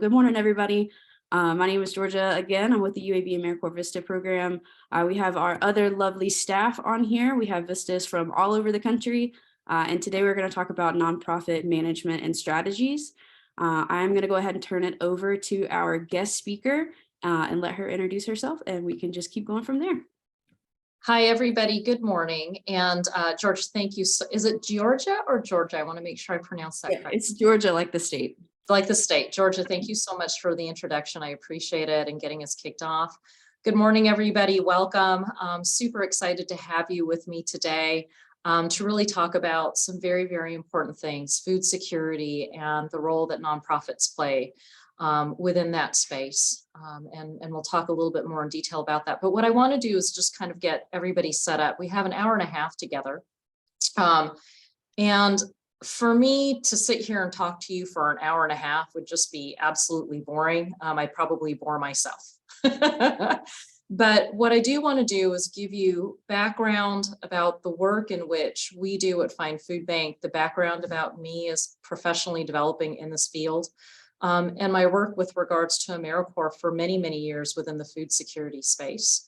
Good morning, everybody. My name is Georgia again. I'm with the UAB AmeriCorps VISTA program. We have our other lovely staff on here. We have Vistas from all over the country. And today we're going to talk about nonprofit management and strategies. I'm going to go ahead and turn it over to our guest speaker and let her introduce herself, and we can just keep going from there. Hi, everybody. Good morning. And George, thank you. Is it Georgia or Georgia? I want to make sure I pronounce that correctly. It's Georgia, like the state. Like the state. Georgia, thank you so much for the introduction. I appreciate it and getting us kicked off. Good morning, everybody. Welcome. I'm super excited to have you with me today to really talk about some very, very important things, food security and the role that nonprofits play within that space. And we'll talk a little bit more in detail about that. But what I want to do is just kind of get everybody set up. We have an hour and a half together. And for me to sit here and talk to you for an hour and a half would just be absolutely boring. I'd probably bore myself. But what I do want to do is give you background about the work in which we do at Find Food Bank, the background about me as professionally developing in this field, and my work with regards to AmeriCorps for many, many years within the food security space.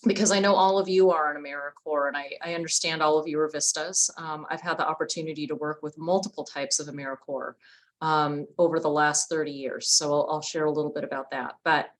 Because I know all of you are in AmeriCorps, and I understand all of you are Vistas. I've had the opportunity to work with multiple types of AmeriCorps over the last 30 years. So I'll share a little bit about that. But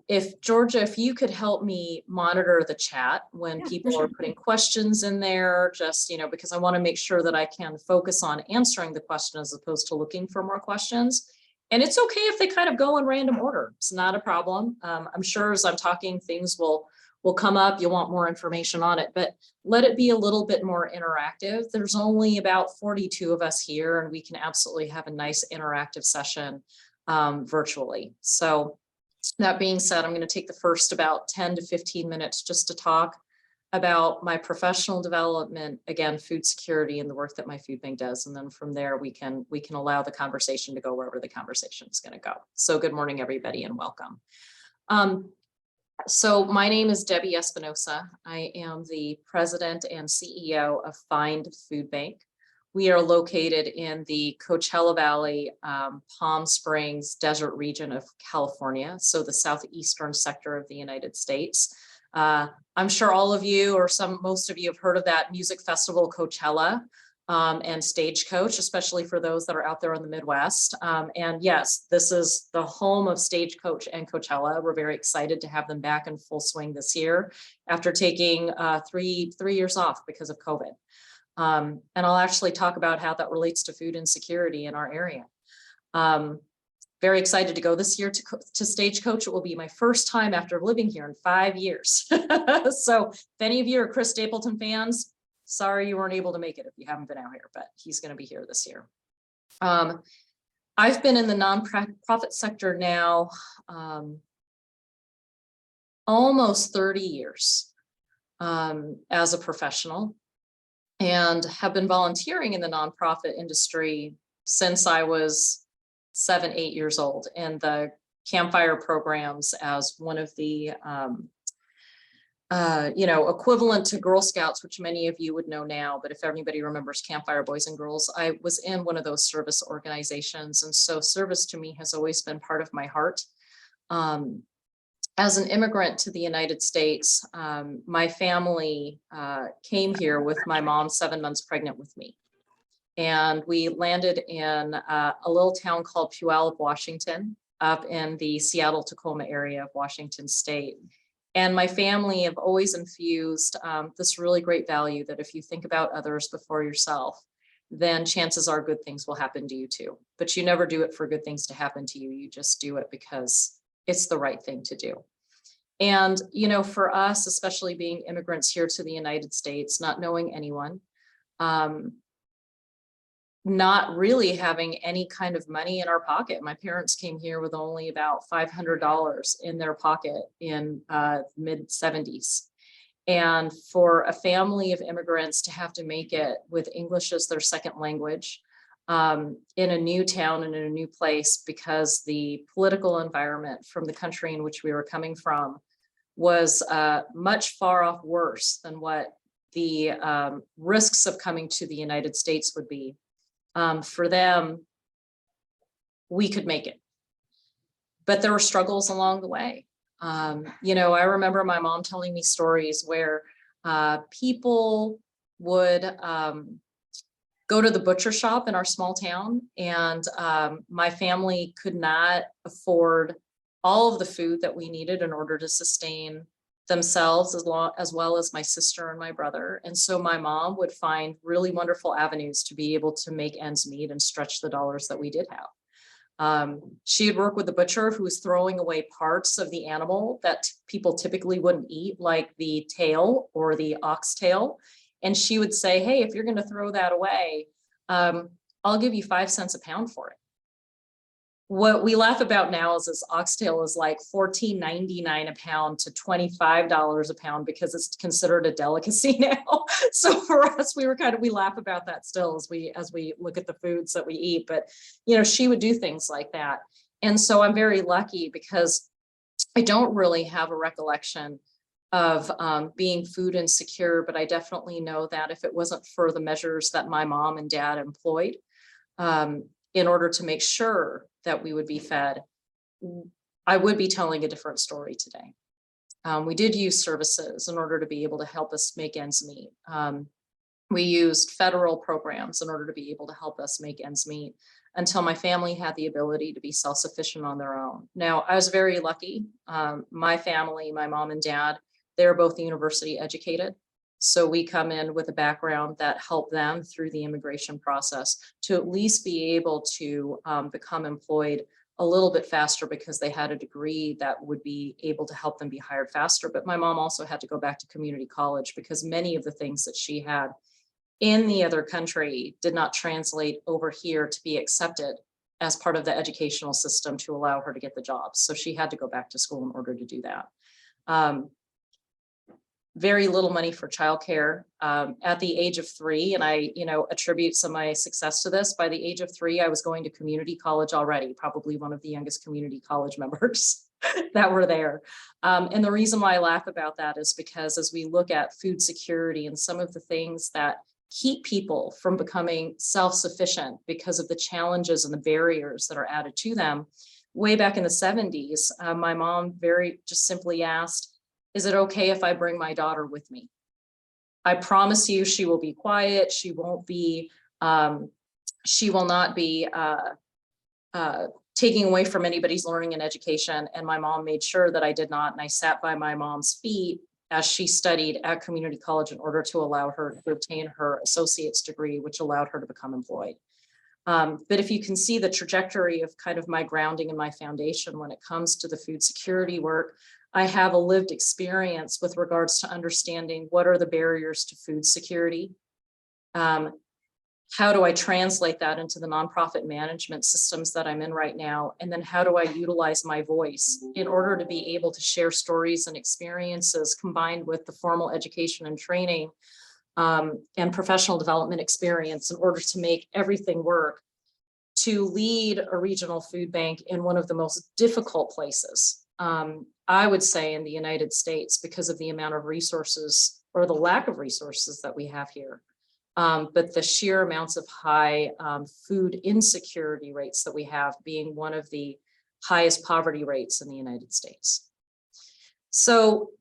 if Georgia, if you could help me monitor the chat when people are putting questions in there, just, because I want to make sure that I can focus on answering the question as opposed to looking for more questions. And it's okay if they kind of go in random order. It's not a problem. I'm sure as I'm talking, things will come up. You'll want more information on it, but let it be a little bit more interactive. There's only about 42 of us here, and we can absolutely have a nice interactive session virtually. So that being said, I'm going to take the first about 10 to 15 minutes just to talk about my professional development, again, food security and the work that my food bank does. And then from there, we can allow the conversation to go wherever the conversation is going to go. So good morning, everybody, and welcome. So my name is Debbie Espinosa. I am the president and CEO of Find Food Bank. We are located in the Coachella Valley, Palm Springs desert region of California, so the southeastern sector of the United States. I'm sure all of you or most of you have heard of that music festival, Coachella, and Stagecoach, especially for those that are out there in the Midwest. And yes, this is the home of Stagecoach and Coachella. We're very excited to have them back in full swing this year after taking three years off because of COVID. And I'll actually talk about how that relates to food insecurity in our area. Very excited to go this year to Stagecoach. It will be my first time after living here in 5 years. So if any of you are Chris Stapleton fans, sorry you weren't able to make it if you haven't been out here, but he's going to be here this year. I've been in the nonprofit sector now almost 30 years as a professional, and have been volunteering in the nonprofit industry since I was 7, 8 years old in the campfire programs as one of the, equivalent to Girl Scouts, which many of you would know now, but if anybody remembers Campfire Boys and Girls, I was in one of those service organizations. And so service to me has always been part of my heart. As an immigrant to the United States, my family came here with my mom 7 months pregnant with me. And we landed in a little town called Puyallup, Washington, up in the Seattle-Tacoma area of Washington State. And my family have always infused this really great value that if you think about others before yourself, then chances are good things will happen to you too. But you never do it for good things to happen to you. You just do it because it's the right thing to do. And, for us, especially being immigrants here to the United States, not knowing anyone, not really having any kind of money in our pocket. My parents came here with only about $500 in their pocket in mid 70s. And for a family of immigrants to have to make it with English as their second language in a new town and in a new place, because the political environment from the country in which we were coming from was much far off worse than what the risks of coming to the United States would be. For them, we could make it. But there were struggles along the way. I remember my mom telling me stories where people would go to the butcher shop in our small town, and my family could not afford all of the food that we needed in order to sustain themselves as well as my sister and my brother. And so my mom would find really wonderful avenues to be able to make ends meet and stretch the dollars that we did have. She would work with the butcher who was throwing away parts of the animal that people typically wouldn't eat, like the tail or the oxtail. And she would say, hey, if you're going to throw that away, I'll give you 5 cents a pound for it. What we laugh about now is this oxtail is like $14.99 a pound to $25 a pound because it's considered a delicacy now. So for us, we laugh about that still as we look at the foods that we eat. But she would do things like that. And so I'm very lucky because I don't really have a recollection of being food insecure, but I definitely know that if it wasn't for the measures that my mom and dad employed in order to make sure that we would be fed, I would be telling a different story today. We did use services in order to be able to help us make ends meet. We used federal programs in order to be able to help us make ends meet until my family had the ability to be self-sufficient on their own. Now, I was very lucky. My family, my mom and dad, they're both university educated. So we come in with a background that helped them through the immigration process to at least be able to become employed a little bit faster because they had a degree that would be able to help them be hired faster. But my mom also had to go back to community college because many of the things that she had in the other country did not translate over here to be accepted as part of the educational system to allow her to get the jobs. So she had to go back to school in order to do that. Very little money for childcare at the age of 3. And I, attribute some of my success to this. By the age of 3, I was going to community college already, probably one of the youngest community college members that were there. And the reason why I laugh about that is because as we look at food security and some of the things that keep people from becoming self-sufficient because of the challenges and the barriers that are added to them, way back in the 70s, my mom very just simply asked, is it okay if I bring my daughter with me? I promise you she will be quiet. She will not be taking away from anybody's learning and education. And my mom made sure that I did not. And I sat by my mom's feet as she studied at community college in order to allow her to obtain her associate's degree, which allowed her to become employed. But if you can see the trajectory of kind of my grounding and my foundation when it comes to the food security work, I have a lived experience with regards to understanding what are the barriers to food security. How do I translate that into the nonprofit management systems that I'm in right now? And then how do I utilize my voice in order to be able to share stories and experiences combined with the formal education and training and professional development experience in order to make everything work to lead a regional food bank in one of the most difficult places, I would say, in the United States because of the amount of resources or the lack of resources that we have here. But the sheer amounts of high food insecurity rates that we have being one of the highest poverty rates in the United States. So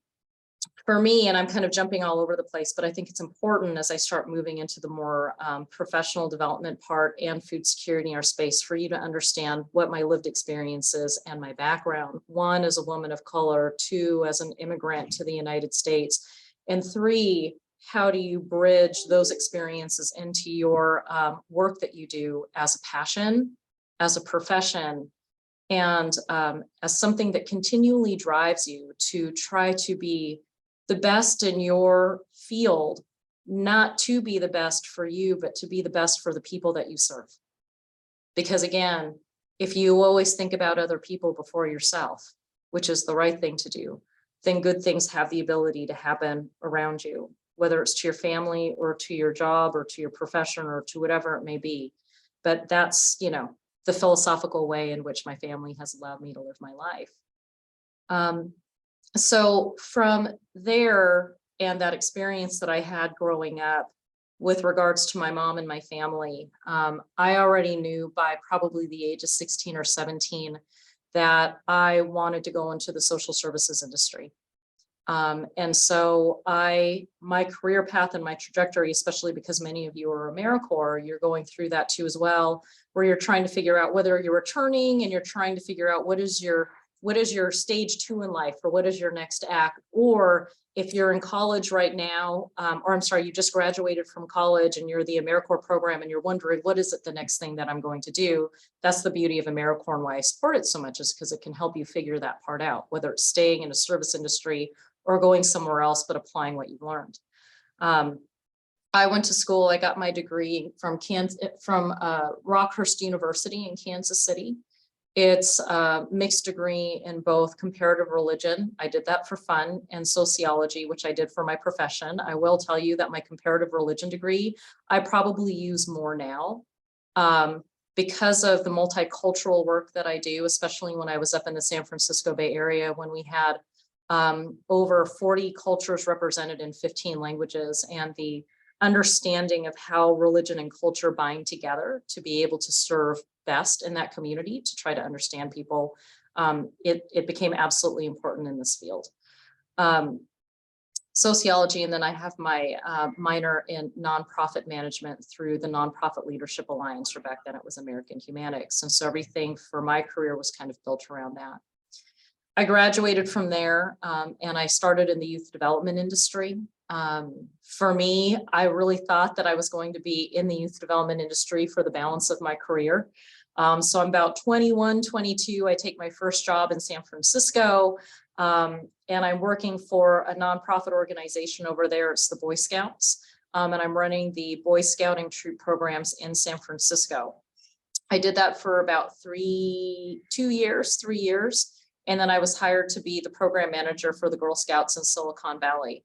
for me, and I'm kind of jumping all over the place, but I think it's important as I start moving into the more professional development part and food security in our space for you to understand what my lived experience is and my background. 1, as a woman of color, 2, as an immigrant to the United States, and 3, how do you bridge those experiences into your work that you do as a passion, as a profession, and as something that continually drives you to try to be the best in your field, not to be the best for you, but to be the best for the people that you serve. Because again, if you always think about other people before yourself, which is the right thing to do, then good things have the ability to happen around you, whether it's to your family or to your job or to your profession or to whatever it may be. But that's, the philosophical way in which my family has allowed me to live my life. So from there and that experience that I had growing up, with regards to my mom and my family. I already knew by probably the age of 16 or 17 that I wanted to go into the social services industry. And so my career path and my trajectory, especially because many of you are AmeriCorps, you're going through that too as well, where you're trying to figure out whether you're returning and you're trying to figure out what is your stage 2 in life, or what is your next act, or if you're in college right now, or I'm sorry, you just graduated from college and you're the AmeriCorps program and you're wondering, what is it the next thing that I'm going to do? That's the beauty of AmeriCorps and why I support it so much, is because it can help you figure that part out, whether it's staying in a service industry or going somewhere else, but applying what you've learned. I went to school, I got my degree from Rockhurst University in Kansas City. It's a mixed degree in both comparative religion, I did that for fun, and sociology, which I did for my profession. I will tell you that my comparative religion degree, I probably use more now because of the multicultural work that I do, especially when I was up in the San Francisco Bay Area, when we had over 40 cultures represented in 15 languages, and the understanding of how religion and culture bind together to be able to serve best in that community, to try to understand people. It became absolutely important in this field. Sociology, and then I have my minor in nonprofit management through the Nonprofit Leadership Alliance, or back then it was American Humanics. And so everything for my career was kind of built around that. I graduated from there and I started in the youth development industry. For me, I really thought that I was going to be in the youth development industry for the balance of my career. So I'm about 21, 22. I take my first job in San Francisco, and I'm working for a nonprofit organization over there. It's the Boy Scouts, and I'm running the Boy Scouting troop programs in San Francisco. I did that for about 3 years. And then I was hired to be the program manager for the Girl Scouts in Silicon Valley,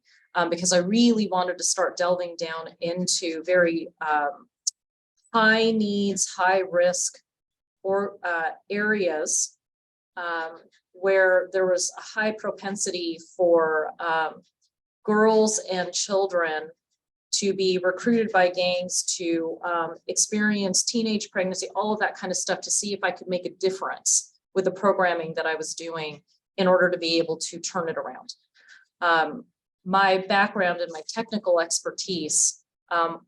because I really wanted to start delving down into very high needs, high risk or areas where there was a high propensity for girls and children to be recruited by gangs, to experience teenage pregnancy, all of that kind of stuff, to see if I could make a difference with the programming that I was doing in order to be able to turn it around. My background and my technical expertise,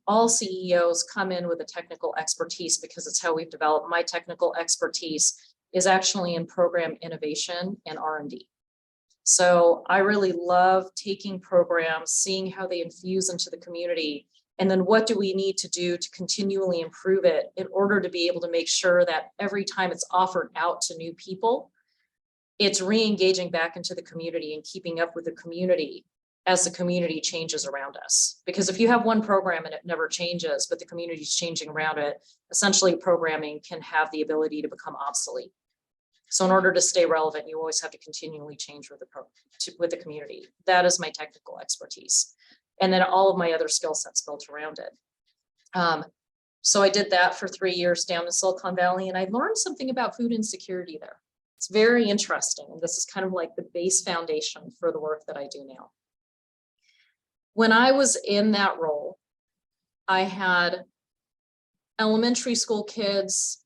all CEOs come in with a technical expertise because it's how we've developed. My technical expertise is actually in program innovation and R&D. So I really love taking programs, seeing how they infuse into the community, and then what do we need to do to continually improve it in order to be able to make sure that every time it's offered out to new people, it's re-engaging back into the community and keeping up with the community as the community changes around us. Because if you have one program and it never changes, but the community is changing around it, essentially programming can have the ability to become obsolete. So in order to stay relevant, you always have to continually change with the community. That is my technical expertise. And then all of my other skill sets built around it. So I did that for 3 years down in Silicon Valley, and I learned something about food insecurity there. It's very interesting. And this is kind of like the base foundation for the work that I do now. When I was in that role, I had elementary school kids.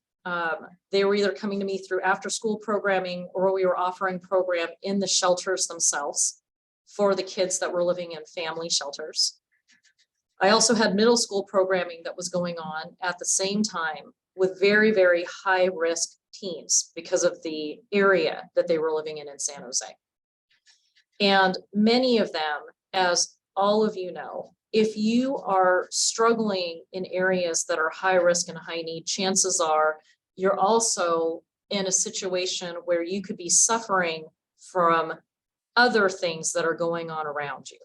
They were either coming to me through after school programming, or we were offering program in the shelters themselves for the kids that were living in family shelters. I also had middle school programming that was going on at the same time with very, very high risk teens because of the area that they were living in San Jose. And many of them, as all of you know, if you are struggling in areas that are high risk and high need, chances are you're also in a situation where you could be suffering from other things that are going on around you.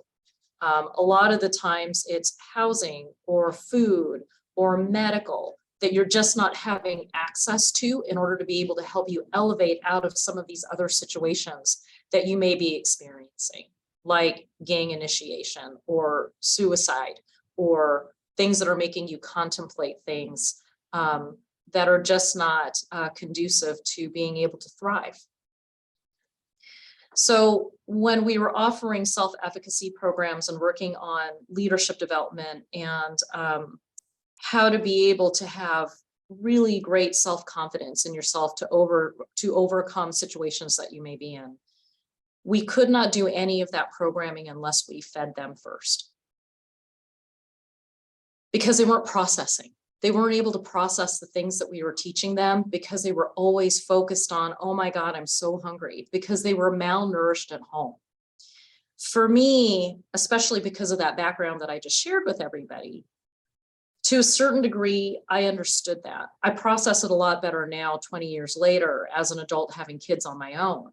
A lot of the times it's housing or food or medical that you're just not having access to in order to be able to help you elevate out of some of these other situations that you may be experiencing, like gang initiation or suicide, or things that are making you contemplate things that are just not conducive to being able to thrive. So when we were offering self-efficacy programs and working on leadership development and how to be able to have really great self-confidence in yourself to overcome situations that you may be in, we could not do any of that programming unless we fed them first. Because they weren't processing. They weren't able to process the things that we were teaching them because they were always focused on, oh my God, I'm so hungry, because they were malnourished at home. For me, especially because of that background that I just shared with everybody, to a certain degree, I understood that. I process it a lot better now, 20 years later, as an adult having kids on my own.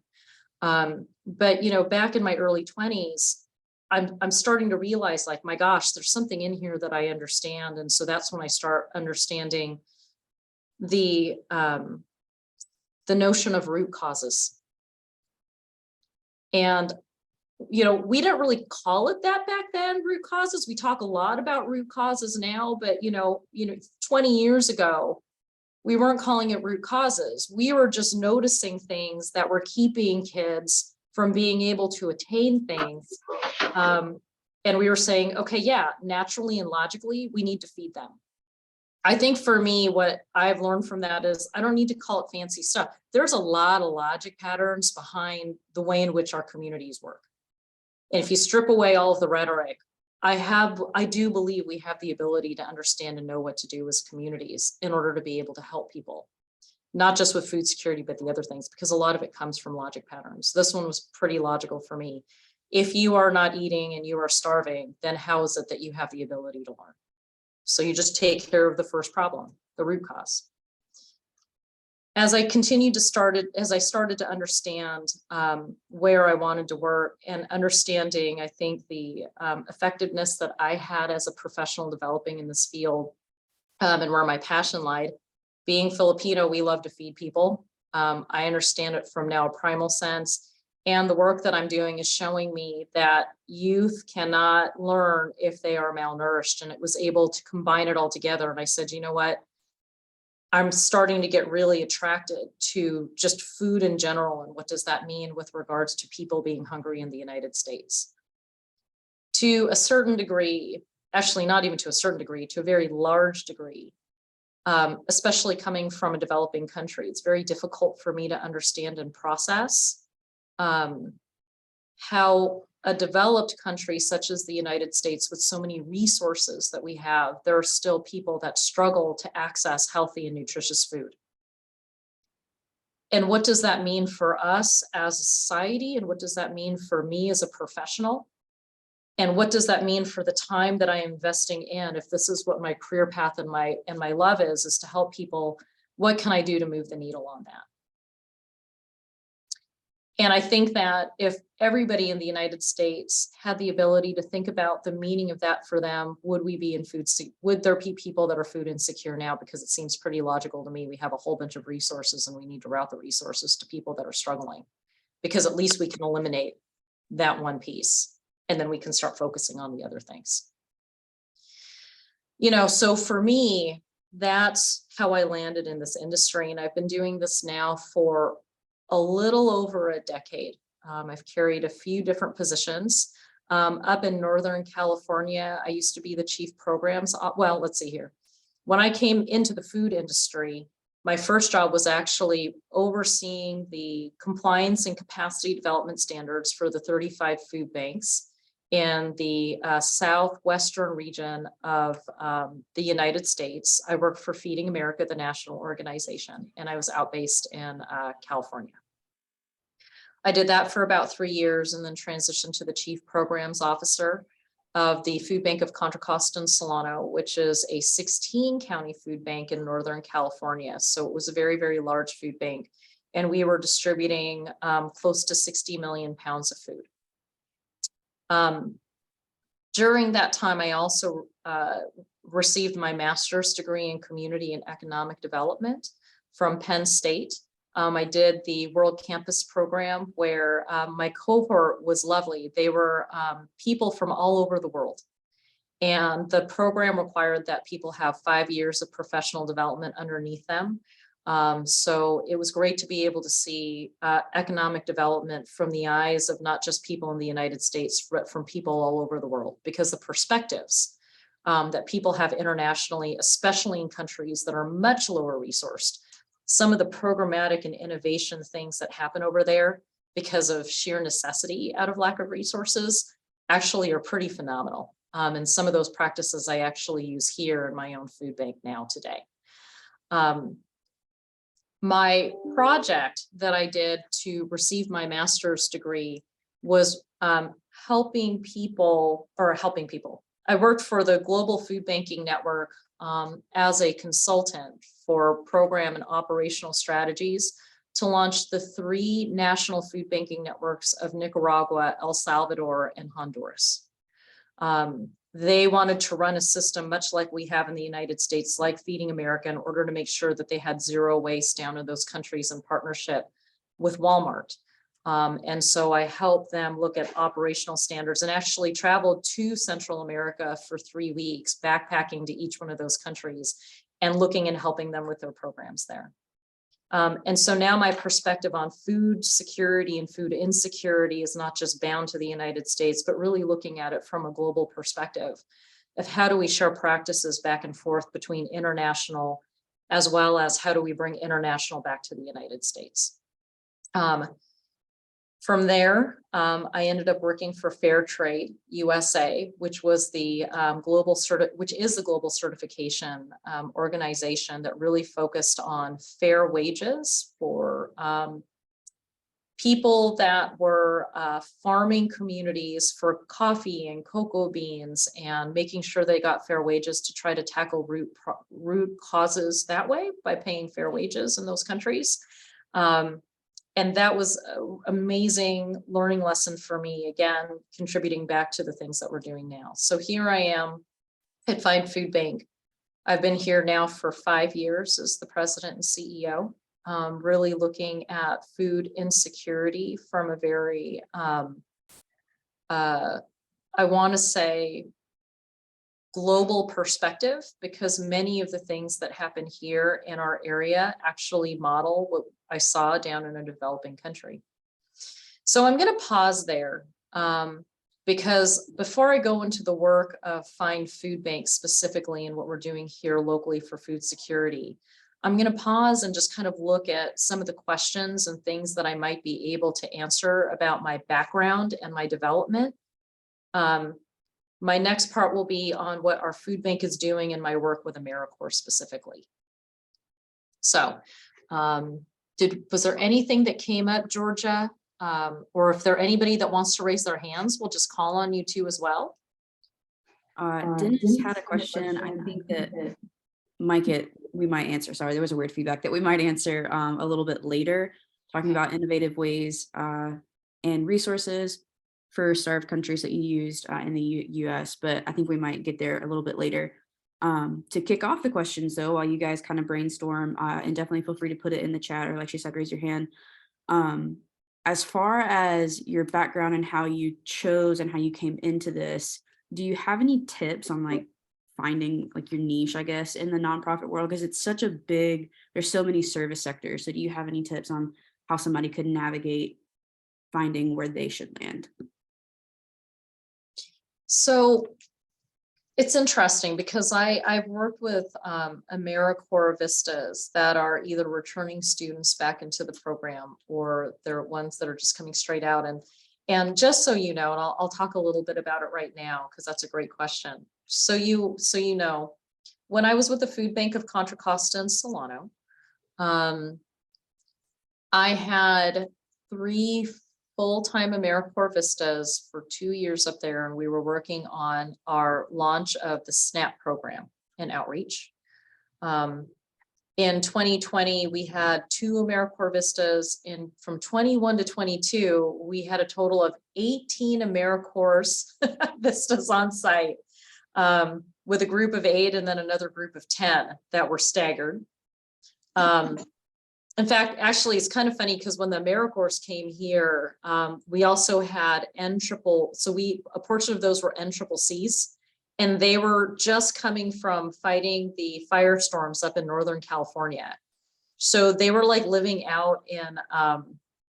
But back in my early 20s, I'm starting to realize, like, my gosh, there's something in here that I understand. And so that's when I start understanding the notion of root causes. And, we didn't really call it that back then, root causes. We talk a lot about root causes now, but 20 years ago, we weren't calling it root causes. We were just noticing things that were keeping kids from being able to attain things. And we were saying, okay, yeah, naturally and logically, we need to feed them. I think for me, what I've learned from that is I don't need to call it fancy stuff. There's a lot of logic patterns behind the way in which our communities work. And if you strip away all of the rhetoric, I do believe we have the ability to understand and know what to do as communities in order to be able to help people, not just with food security, but the other things, because a lot of it comes from logic patterns. This one was pretty logical for me. If you are not eating and you are starving, then how is it that you have the ability to learn? So you just take care of the first problem, the root cause. As I started to understand where I wanted to work and understanding, I think, the effectiveness that I had as a professional developing in this field, and where my passion lied. Being Filipino, we love to feed people. I understand it from now a primal sense. And the work that I'm doing is showing me that youth cannot learn if they are malnourished. And it was able to combine it all together. And I said, you know what? I'm starting to get really attracted to just food in general. And what does that mean with regards to people being hungry in the United States? To a certain degree, actually not even to a certain degree, to a very large degree, especially coming from a developing country, it's very difficult for me to understand and process how a developed country such as the United States, with so many resources that we have, there are still people that struggle to access healthy and nutritious food. And what does that mean for us as a society? And what does that mean for me as a professional? And what does that mean for the time that I am investing in? If this is what my career path and my love is to help people, what can I do to move the needle on that? And I think that if everybody in the United States had the ability to think about the meaning of that for them, would there be people that are food insecure now? Because it seems pretty logical to me. We have a whole bunch of resources and we need to route the resources to people that are struggling, because at least we can eliminate that one piece and then we can start focusing on the other things. So for me, that's how I landed in this industry. And I've been doing this now for a little over a decade. I've carried a few different positions. Up in Northern California, I used to be the chief programs. Well, let's see here. When I came into the food industry, my first job was actually overseeing the compliance and capacity development standards for the 35 food banks in the southwestern region of the United States. I worked for Feeding America, the national organization, and I was outbased in California. I did that for about 3 years and then transitioned to the chief programs officer of the Food Bank of Contra Costa and Solano, which is a 16-county food bank in Northern California. So it was a very, very large food bank. And we were distributing close to 60 million pounds of food. During that time, I also received my master's degree in community and economic development from Penn State. I did the World Campus program where my cohort was lovely. They were people from all over the world. And the program required that people have 5 years of professional development underneath them. So it was great to be able to see economic development from the eyes of not just people in the United States, but from people all over the world, because the perspectives that people have internationally, especially in countries that are much lower resourced, some of the programmatic and innovation things that happen over there because of sheer necessity out of lack of resources actually are pretty phenomenal. And some of those practices I actually use here in my own food bank now today. My project that I did to receive my master's degree was helping people. I worked for the Global Food Banking Network as a consultant for program and operational strategies to launch the 3 national food banking networks of Nicaragua, El Salvador, and Honduras. They wanted to run a system much like we have in the United States, like Feeding America, in order to make sure that they had zero waste down in those countries in partnership with Walmart. And so I helped them look at operational standards and actually traveled to Central America for 3 weeks, backpacking to each one of those countries and looking and helping them with their programs there. And so now my perspective on food security and food insecurity is not just bound to the United States, but really looking at it from a global perspective of how do we share practices back and forth between international, as well as how do we bring international back to the United States. From there, I ended up working for Fair Trade USA, which was the global certification organization that really focused on fair wages for people that were farming communities for coffee and cocoa beans, and making sure they got fair wages to try to tackle root causes that way by paying fair wages in those countries. And that was an amazing learning lesson for me, again, contributing back to the things that we're doing now. So here I am at Find Food Bank. I've been here now for 5 years as the president and CEO, really looking at food insecurity from a very, I want to say, global perspective, because many of the things that happen here in our area actually model what I saw down in a developing country. So I'm going to pause there because before I go into the work of Find Food Bank specifically and what we're doing here locally for food security, I'm going to pause and just kind of look at some of the questions and things that I might be able to answer about my background and my development. My next part will be on what our food bank is doing in my work with AmeriCorps specifically. So was there anything that came up, Georgia? Or if there anybody that wants to raise their hands, we'll just call on you too as well. Dennis had a question. I think that we might answer. Sorry, there was a weird feedback that we might answer a little bit later, talking about innovative ways and resources for starved countries that you used in the US, but I think we might get there a little bit later. To kick off the questions though, while you guys kind of brainstorm, and definitely feel free to put it in the chat, or like she said, raise your hand. As far as your background and how you chose and how you came into this, do you have any tips on like finding like your niche, I guess, in the nonprofit world? Because it's such a big, there's so many service sectors. So do you have any tips on how somebody could navigate finding where they should land? So it's interesting because I've worked with AmeriCorps VISTAs that are either returning students back into the program, or they're ones that are just coming straight out. And just so you know, and I'll talk a little bit about it right now because that's a great question. So you know, when I was with the Food Bank of Contra Costa and Solano, I had 3 full-time AmeriCorps VISTAs for 2 years up there, and we were working on our launch of the SNAP program and outreach. In 2020, we had 2 AmeriCorps VISTAs. From 21 to 22, we had a total of 18 AmeriCorps VISTAs on site, with a group of 8 and then another group of 10 that were staggered. In fact, actually, it's kind of funny because when the AmeriCorps came here, we also had a portion of those were NCCCs, and they were just coming from fighting the firestorms up in Northern California. So they were like living out in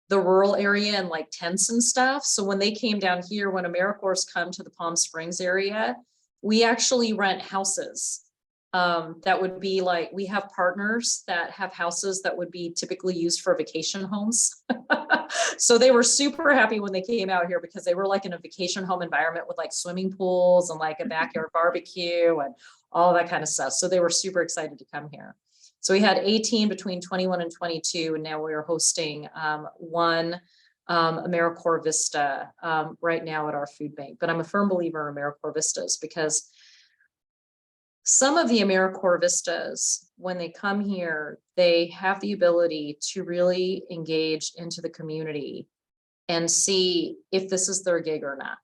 the rural area and like tents and stuff. So when they came down here, when AmeriCorps come to the Palm Springs area, we actually rent houses. That would be like, we have partners that have houses that would be typically used for vacation homes. So they were super happy when they came out here because they were like in a vacation home environment with like swimming pools and like a backyard barbecue and all that kind of stuff. So they were super excited to come here. So we had 18 between 21 and 22, and now we are hosting one AmeriCorps VISTA right now at our food bank. But I'm a firm believer in AmeriCorps VISTAs because some of the AmeriCorps VISTAs, when they come here, they have the ability to really engage into the community and see if this is their gig or not.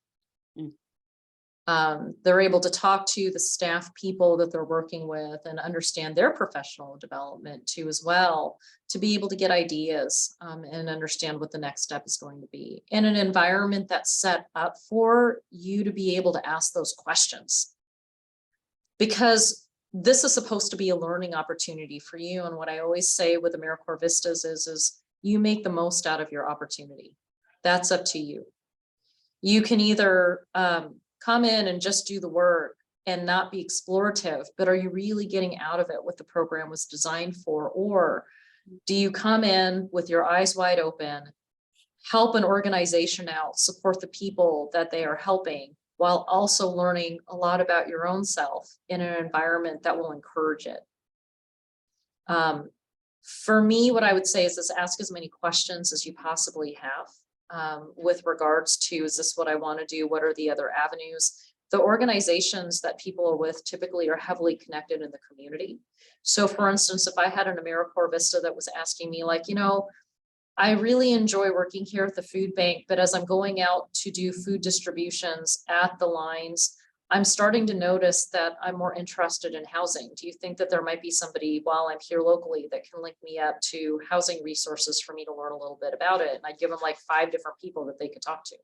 They're able to talk to the staff people that they're working with and understand their professional development too as well, to be able to get ideas and understand what the next step is going to be in an environment that's set up for you to be able to ask those questions. Because this is supposed to be a learning opportunity for you. And what I always say with AmeriCorps Vistas is you make the most out of your opportunity. That's up to you. You can either come in and just do the work and not be explorative, but are you really getting out of it what the program was designed for? Or do you come in with your eyes wide open, help an organization out, support the people that they are helping, while also learning a lot about your own self in an environment that will encourage it. For me, what I would say is ask as many questions as you possibly have with regards to, is this what I want to do? What are the other avenues? The organizations that people are with typically are heavily connected in the community. So for instance, if I had an AmeriCorps Vista that was asking me like, I really enjoy working here at the food bank, but as I'm going out to do food distributions at the lines, I'm starting to notice that I'm more interested in housing. Do you think that there might be somebody while I'm here locally that can link me up to housing resources for me to learn a little bit about it? And I'd give them like 5 different people that they could talk to.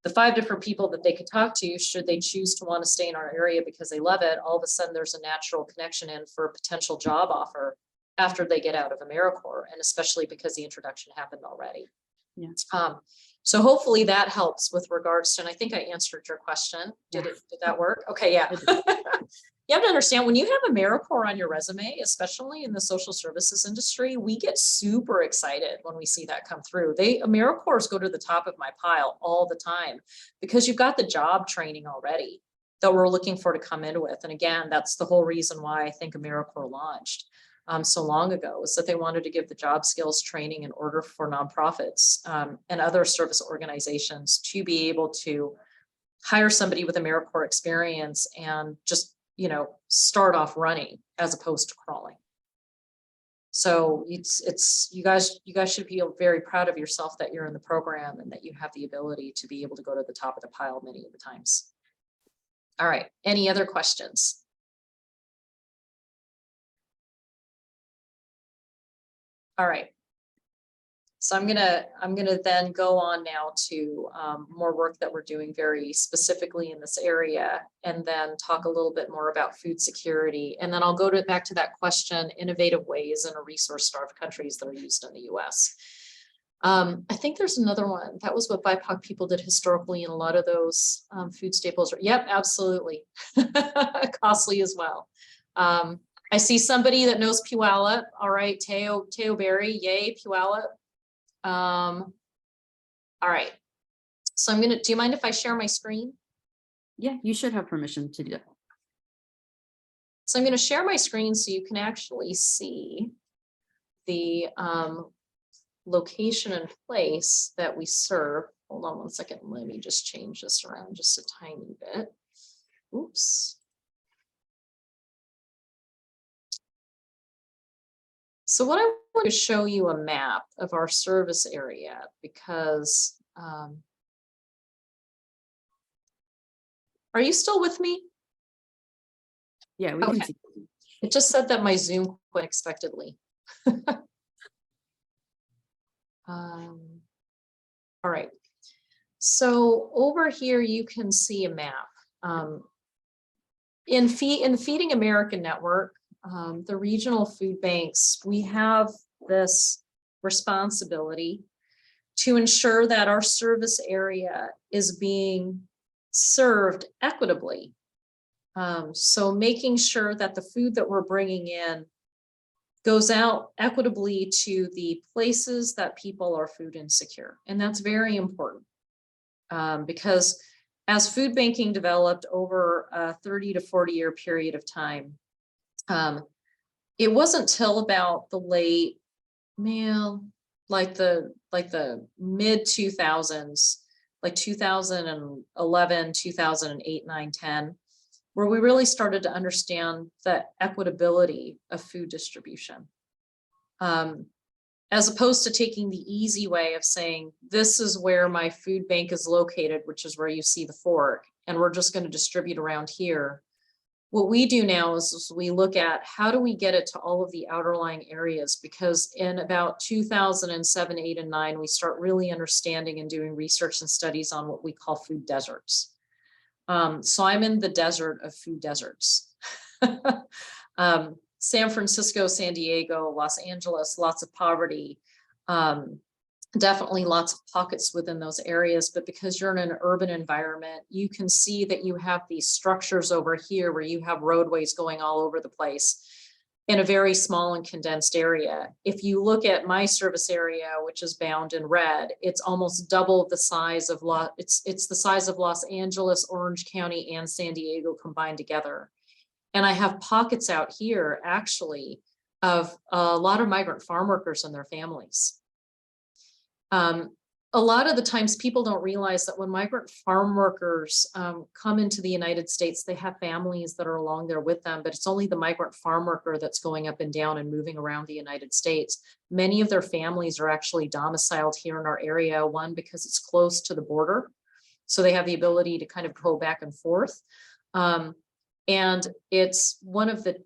The 5 different people that they could talk to, should they choose to want to stay in our area because they love it, all of a sudden there's a natural connection in for a potential job offer after they get out of AmeriCorps, and especially because the introduction happened already. Yeah. So hopefully that helps with regards to, and I think I answered your question. Did that work? Okay, yeah. You have to understand, when you have AmeriCorps on your resume, especially in the social services industry, we get super excited when we see that come through. AmeriCorps go to the top of my pile all the time because you've got the job training already that we're looking for to come in with. And again, that's the whole reason why I think AmeriCorps launched so long ago, is that they wanted to give the job skills training in order for nonprofits and other service organizations to be able to hire somebody with AmeriCorps experience and just, start off running as opposed to crawling. So it's you guys should feel very proud of yourself that you're in the program and that you have the ability to be able to go to the top of the pile many of the times. All right, any other questions? All right. So I'm gonna then go on now to more work that we're doing very specifically in this area, and then talk a little bit more about food security. And then I'll go back to that question, innovative ways in a resource-starved countries that are used in the US. I think there's another one. That was what BIPOC people did historically in a lot of those food staples. Yep, absolutely. Costly as well. I see somebody that knows Puyallup. All right, Teo Berry, yay, Puyallup. All right. So do you mind if I share my screen? Yeah, you should have permission to do that. So I'm going to share my screen so you can actually see the location and place that we serve. Hold on one second. Let me just change this around just a tiny bit. Oops. So what I want to show you a map of our service area, because are you still with me? Yeah, we can see. It just said that my Zoom quit unexpectedly. All right. So over here, you can see a map. In the Feeding America Network, the regional food banks, we have this responsibility to ensure that our service area is being served equitably. So making sure that the food that we're bringing in goes out equitably to the places that people are food insecure. And that's very important because as food banking developed over a 30 to 40 year period of time, it wasn't till about the late, like the mid 2000s, like 2011, 2008, 9, 10, where we really started to understand the equitability of food distribution. As opposed to taking the easy way of saying, this is where my food bank is located, which is where you see the fork, and we're just going to distribute around here. What we do now is we look at how do we get it to all of the outerlying areas, because in about 2007, 8, and 9, we start really understanding and doing research and studies on what we call food deserts. So I'm in the desert of food deserts. San Francisco, San Diego, Los Angeles, lots of poverty, definitely lots of pockets within those areas. But because you're in an urban environment, you can see that you have these structures over here where you have roadways going all over the place in a very small and condensed area. If you look at my service area, which is bound in red, it's almost double the size of it's the size of Los Angeles, Orange County, and San Diego combined together. And I have pockets out here actually of a lot of migrant farm workers and their families. A lot of the times people don't realize that when migrant farm workers come into the United States, they have families that are along there with them, but it's only the migrant farm worker that's going up and down and moving around the United States. Many of their families are actually domiciled here in our area, one, because it's close to the border, so they have the ability to kind of go back and forth. And it's one of the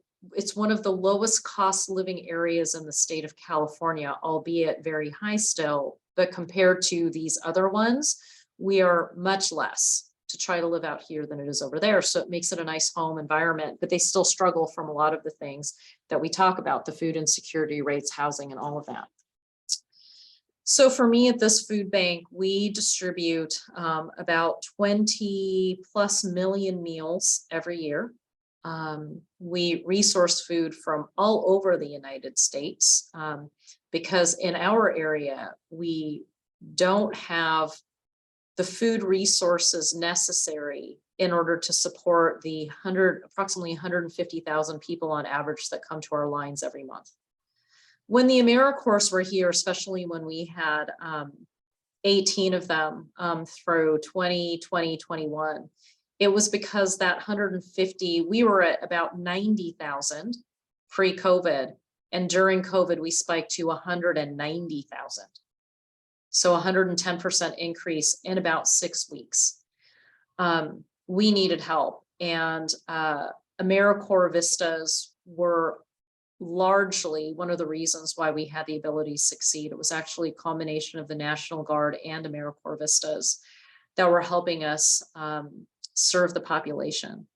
lowest cost living areas in the state of California, albeit very high still, but compared to these other ones, we are much less to try to live out here than it is over there. So it makes it a nice home environment, but they still struggle from a lot of the things that we talk about, the food insecurity rates, housing, and all of that. So for me at this food bank, we distribute about 20+ million meals every year. We resource food from all over the United States because in our area, we don't have the food resources necessary in order to support the approximately 150,000 people on average that come to our lines every month. When the AmeriCorps were here, especially when we had 18 of them through 2020, 21, it was because that 150, we were at about 90,000 pre-COVID, and during COVID, we spiked to 190,000. So 110% increase in about 6 weeks. We needed help, and AmeriCorps VISTAs were largely one of the reasons why we had the ability to succeed. It was actually a combination of the National Guard and AmeriCorps VISTAs that were helping us serve the population.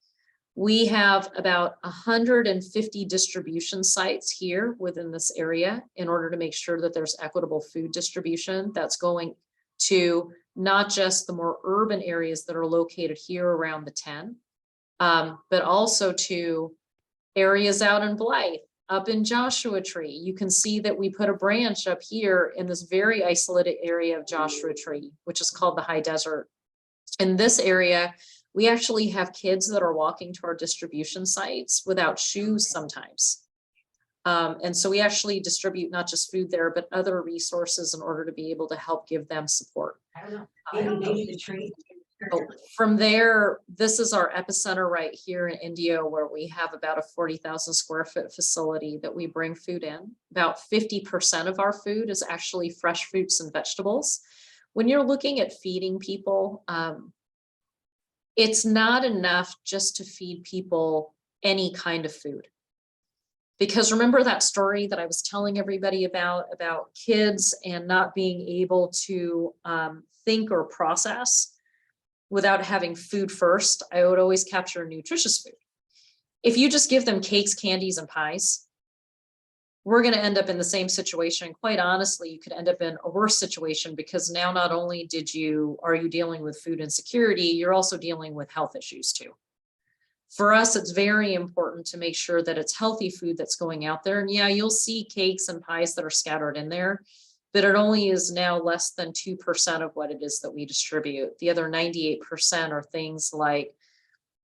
We have about 150 distribution sites here within this area in order to make sure that there's equitable food distribution that's going to not just the more urban areas that are located here around the 10, but also to areas out in Blythe, up in Joshua Tree. You can see that we put a branch up here in this very isolated area of Joshua Tree, which is called the High Desert. In this area, we actually have kids that are walking to our distribution sites without shoes sometimes. And so we actually distribute not just food there, but other resources in order to be able to help give them support. From there, this is our epicenter right here in Indio, where we have about a 40,000 square foot facility that we bring food in. About 50% of our food is actually fresh fruits and vegetables. When you're looking at feeding people, it's not enough just to feed people any kind of food. Because remember that story that I was telling everybody about kids and not being able to think or process without having food first? I would always capture nutritious food. If you just give them cakes, candies, and pies, we're going to end up in the same situation. Quite honestly, you could end up in a worse situation, because now not only are you dealing with food insecurity, you're also dealing with health issues too. For us, it's very important to make sure that it's healthy food that's going out there. And yeah, you'll see cakes and pies that are scattered in there, but it only is now less than 2% of what it is that we distribute. The other 98% are things like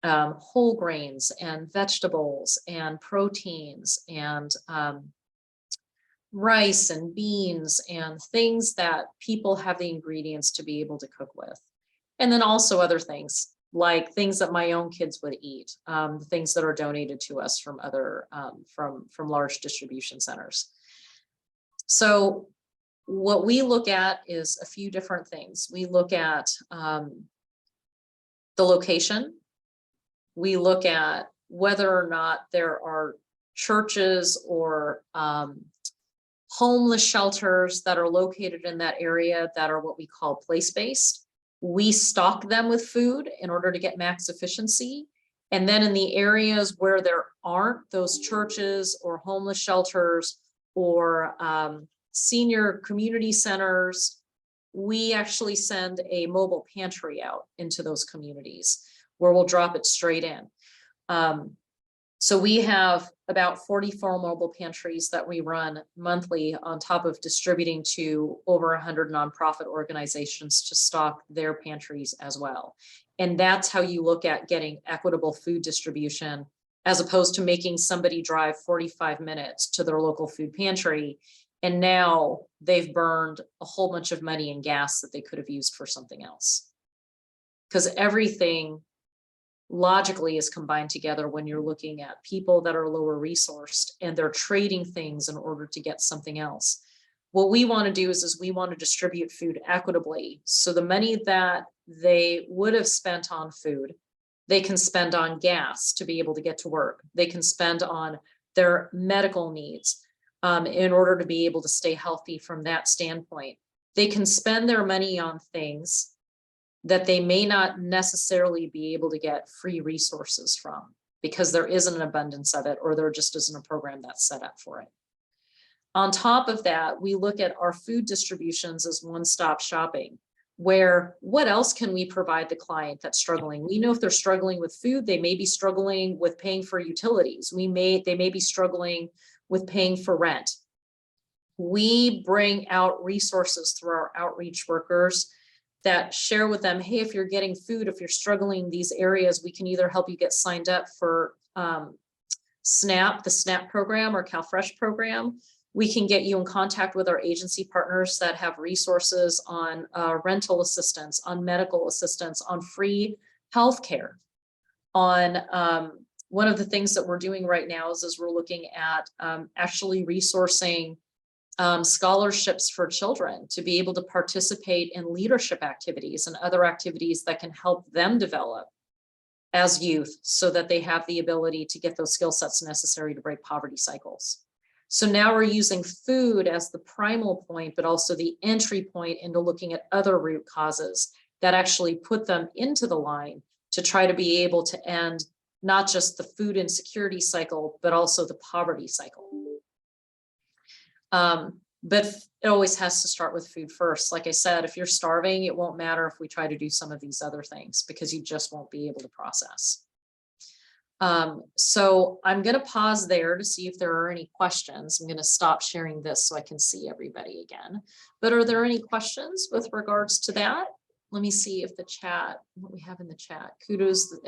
whole grains and vegetables and proteins and rice and beans and things that people have the ingredients to be able to cook with. And then also other things like things that my own kids would eat, things that are donated to us from other, from large distribution centers. So what we look at is a few different things. We look at the location. We look at whether or not there are churches or homeless shelters that are located in that area that are what we call place-based. We stock them with food in order to get max efficiency. And then in the areas where there aren't those churches or homeless shelters or senior community centers, we actually send a mobile pantry out into those communities where we'll drop it straight in. So we have about 44 mobile pantries that we run monthly, on top of distributing to over 100 nonprofit organizations to stock their pantries as well. And that's how you look at getting equitable food distribution, as opposed to making somebody drive 45 minutes to their local food pantry. And now they've burned a whole bunch of money in gas that they could have used for something else. Because everything logically is combined together when you're looking at people that are lower resourced and they're trading things in order to get something else. What we want to do is we want to distribute food equitably. So the money that they would have spent on food, they can spend on gas to be able to get to work. They can spend on their medical needs in order to be able to stay healthy from that standpoint. They can spend their money on things that they may not necessarily be able to get free resources from, because there isn't an abundance of it, or there just isn't a program that's set up for it. On top of that, we look at our food distributions as one-stop shopping, where what else can we provide the client that's struggling? We know if they're struggling with food, they may be struggling with paying for utilities. They may be struggling with paying for rent. We bring out resources through our outreach workers that share with them, hey, if you're getting food, if you're struggling in these areas, we can either help you get signed up for SNAP, the SNAP program, or CalFresh program. We can get you in contact with our agency partners that have resources on rental assistance, on medical assistance, on free healthcare. On one of the things that we're doing right now is we're looking at actually resourcing scholarships for children to be able to participate in leadership activities and other activities that can help them develop as youth, so that they have the ability to get those skill sets necessary to break poverty cycles. So now we're using food as the primal point, but also the entry point into looking at other root causes that actually put them into the line to try to be able to end not just the food insecurity cycle, but also the poverty cycle. But it always has to start with food first. Like I said, if you're starving, it won't matter if we try to do some of these other things, because you just won't be able to process. So I'm going to pause there to see if there are any questions. I'm going to stop sharing this so I can see everybody again. But are there any questions with regards to that? Let me see if the chat, what we have in the chat. Kudos,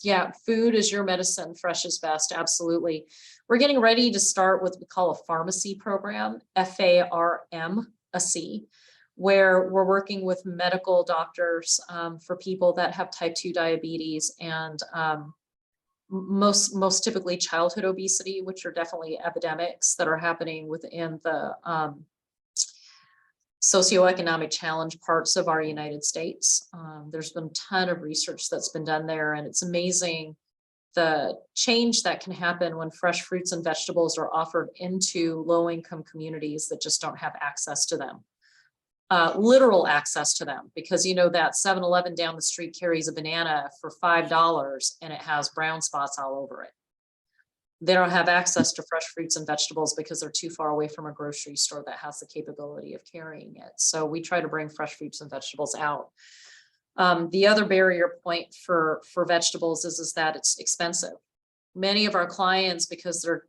yeah, food is your medicine, fresh is best, absolutely. We're getting ready to start what we call a pharmacy program, FARMAC, where we're working with medical doctors for people that have type 2 diabetes and most typically childhood obesity, which are definitely epidemics that are happening within the socioeconomic challenge parts of our United States. There's been a ton of research that's been done there, and it's amazing the change that can happen when fresh fruits and vegetables are offered into low-income communities that just don't have access to them. Literal access to them, because you know that 7-Eleven down the street carries a banana for $5 and it has brown spots all over it. They don't have access to fresh fruits and vegetables because they're too far away from a grocery store that has the capability of carrying it. So we try to bring fresh fruits and vegetables out. The other barrier point for vegetables is that it's expensive. Many of our clients, because they're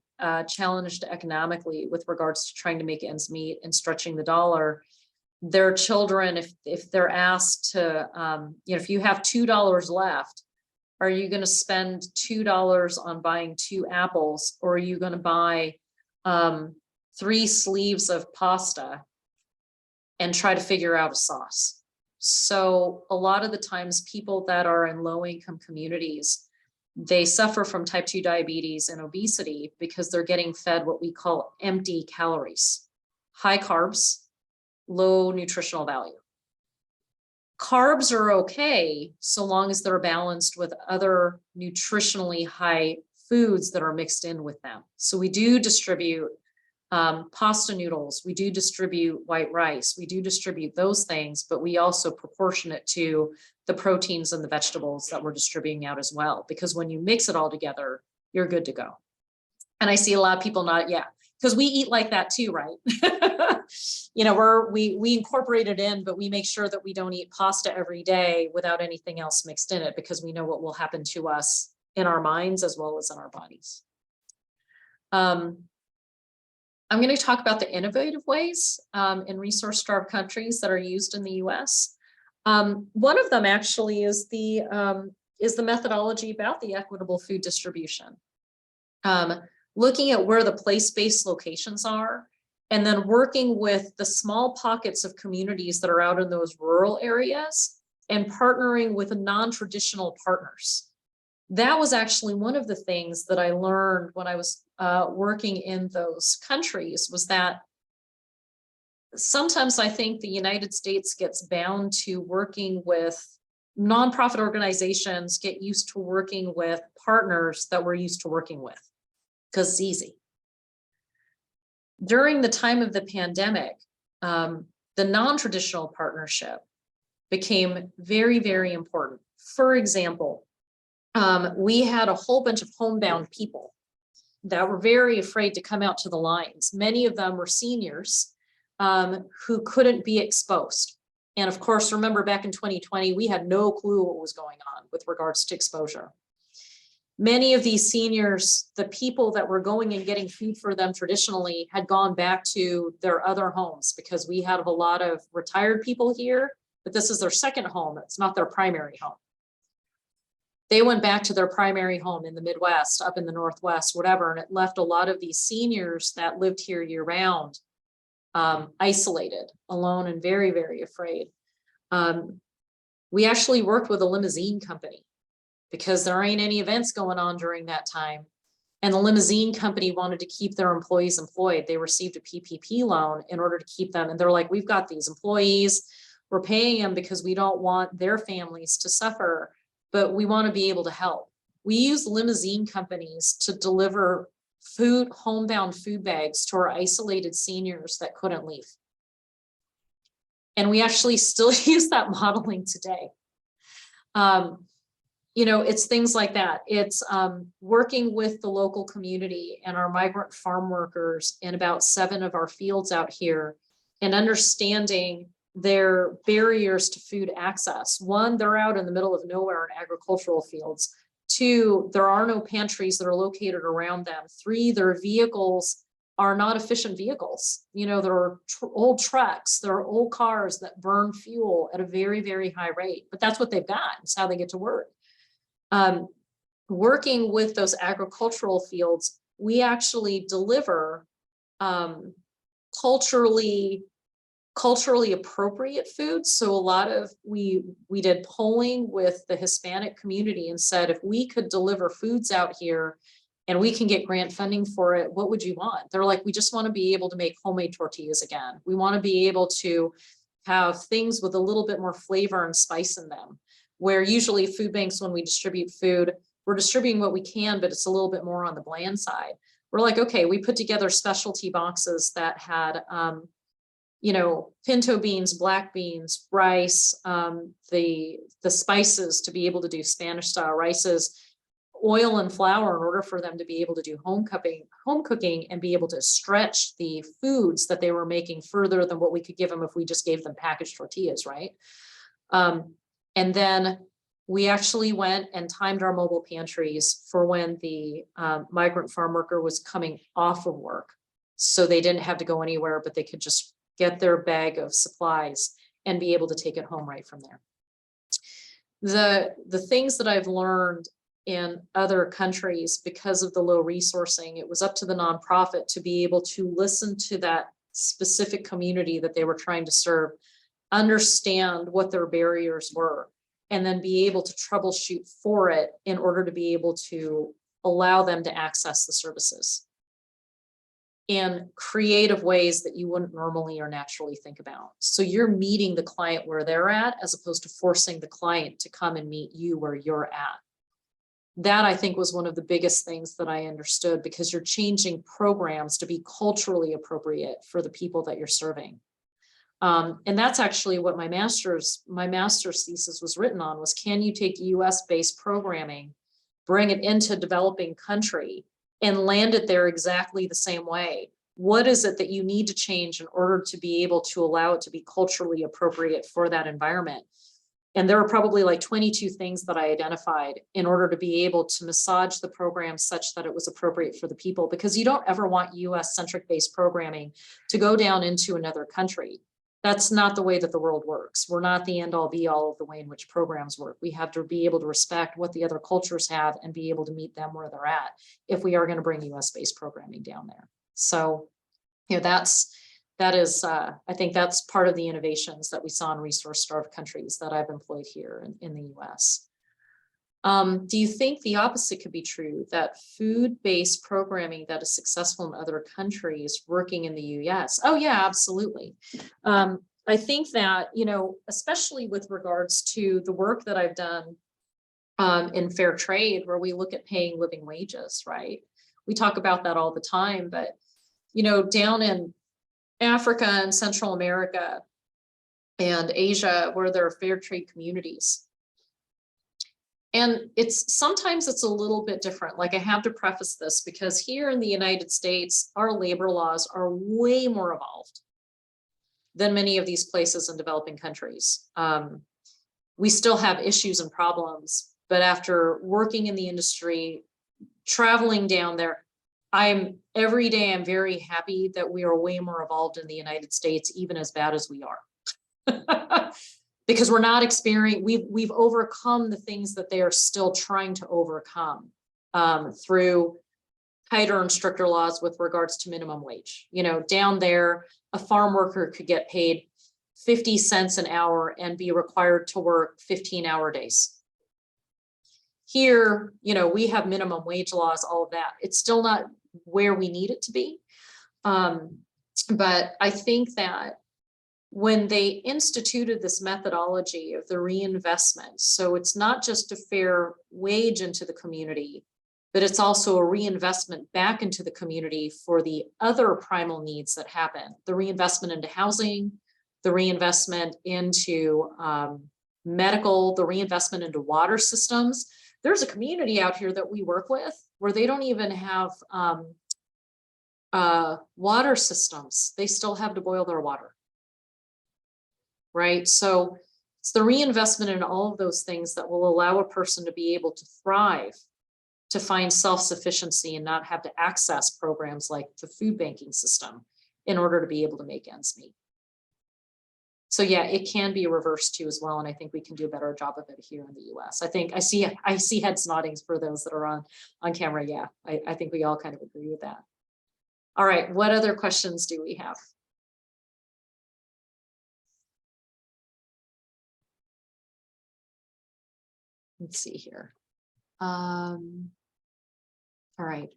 challenged economically with regards to trying to make ends meet and stretching the dollar, their children, if they're asked to, if you have $2 left, are you going to spend $2 on buying 2 apples, or are you going to buy 3 sleeves of pasta and try to figure out a sauce? So a lot of the times people that are in low income communities, they suffer from type 2 diabetes and obesity because they're getting fed what we call empty calories, high carbs, low nutritional value. Carbs are okay so long as they're balanced with other nutritionally high foods that are mixed in with them. So we do distribute pasta noodles, we do distribute white rice, we do distribute those things, but we also proportion it to the proteins and the vegetables that we're distributing out as well. Because when you mix it all together, you're good to go. And I see a lot of people not, because we eat like that too, right? We incorporate it in, but we make sure that we don't eat pasta every day without anything else mixed in it, because we know what will happen to us in our minds as well as in our bodies. I'm going to talk about the innovative ways in resource-starved countries that are used in the U.S. One of them actually is the methodology about the equitable food distribution. Looking at where the place-based locations are, and then working with the small pockets of communities that are out in those rural areas and partnering with non-traditional partners. That was actually one of the things that I learned when I was working in those countries, was that sometimes I think the United States gets bound to working with nonprofit organizations, get used to working with partners that we're used to working with, because it's easy. During the time of the pandemic, the non-traditional partnership became very, very important. For example, we had a whole bunch of homebound people that were very afraid to come out to the lines. Many of them were seniors who couldn't be exposed. And of course, remember back in 2020, we had no clue what was going on with regards to exposure. Many of these seniors, the people that were going and getting food for them traditionally, had gone back to their other homes, because we have a lot of retired people here, but this is their second home. It's not their primary home. They went back to their primary home in the Midwest, up in the Northwest, whatever, and it left a lot of these seniors that lived here year round isolated, alone, and very, very afraid. We actually worked with a limousine company because there ain't any events going on during that time. And the limousine company wanted to keep their employees employed. They received a PPP loan in order to keep them. And they're like, we've got these employees, we're paying them because we don't want their families to suffer, but we want to be able to help. We use limousine companies to deliver food, homebound food bags to our isolated seniors that couldn't leave. And we actually still use that modeling today. It's things like that. It's working with the local community and our migrant farm workers in about 7 of our fields out here, and understanding their barriers to food access. 1, they're out in the middle of nowhere in agricultural fields. 2, there are no pantries that are located around them. 3, their vehicles are not efficient vehicles. There are old trucks, there are old cars that burn fuel at a very, very high rate, but that's what they've got. It's how they get to work. Working with those agricultural fields, we actually deliver culturally appropriate foods. So a lot of, we did polling with the Hispanic community and said, if we could deliver foods out here and we can get grant funding for it, what would you want? They're like, we just want to be able to make homemade tortillas again. We want to be able to have things with a little bit more flavor and spice in them, where usually food banks, when we distribute food, we're distributing what we can, but it's a little bit more on the bland side. We're like, okay, we put together specialty boxes that had, pinto beans, black beans, rice, the spices to be able to do Spanish style rices. oil and flour in order for them to be able to do home cooking and be able to stretch the foods that they were making further than what we could give them if we just gave them packaged tortillas, right? And then we actually went and timed our mobile pantries for when the migrant farm worker was coming off of work. So they didn't have to go anywhere, but they could just get their bag of supplies and be able to take it home right from there. The things that I've learned in other countries, because of the low resourcing, it was up to the nonprofit to be able to listen to that specific community that they were trying to serve, understand what their barriers were, and then be able to troubleshoot for it in order to be able to allow them to access the services in creative ways that you wouldn't normally or naturally think about. So you're meeting the client where they're at, as opposed to forcing the client to come and meet you where you're at. That, I think, was one of the biggest things that I understood, because you're changing programs to be culturally appropriate for the people that you're serving. And that's actually what my master's thesis was written on, was, can you take US-based programming, bring it into developing country, and land it there exactly the same way? What is it that you need to change in order to be able to allow it to be culturally appropriate for that environment? And there were probably like 22 things that I identified in order to be able to massage the program such that it was appropriate for the people, because you don't ever want US-centric based programming to go down into another country. That's not the way that the world works. We're not the end all be all of the way in which programs work. We have to be able to respect what the other cultures have and be able to meet them where they're at if we are going to bring US-based programming down there. So, you know, that is, I think that's part of the innovations that we saw in resource-starved countries that I've employed here in the US. Do you think the opposite could be true, that food-based programming that is successful in other countries working in the US? Oh yeah, absolutely. I think that, you know, especially with regards to the work that I've done in fair trade, where we look at paying living wages, right? We talk about that all the time, but, you know, down in Africa and Central America and Asia, where there are fair trade communities, and sometimes it's a little bit different. Like, I have to preface this, because here in the United States, our labor laws are way more evolved than many of these places in developing countries. We still have issues and problems, but after working in the industry, traveling down there, every day I'm very happy that we are way more evolved in the United States, even as bad as we are. Because we're not experiencing, we've overcome the things that they are still trying to overcome through tighter and stricter laws with regards to minimum wage. You know, down there, a farm worker could get paid 50 cents an hour and be required to work 15-hour days. Here, you know, we have minimum wage laws, all of that. It's still not where we need it to be. But I think that when they instituted this methodology of the reinvestment, so it's not just a fair wage into the community, but it's also a reinvestment back into the community for the other primal needs that happen. The reinvestment into housing, the reinvestment into medical, the reinvestment into water systems. There's a community out here that we work with where they don't even have water systems. They still have to boil their water. Right? So it's the reinvestment in all of those things that will allow a person to be able to thrive, to find self-sufficiency and not have to access programs like the food banking system in order to be able to make ends meet. So yeah, it can be reversed too as well. And I think we can do a better job of it here in the US. I think I see heads nodding for those that are on camera. Yeah, I think we all kind of agree with that. All right, what other questions do we have? Let's see here. All right,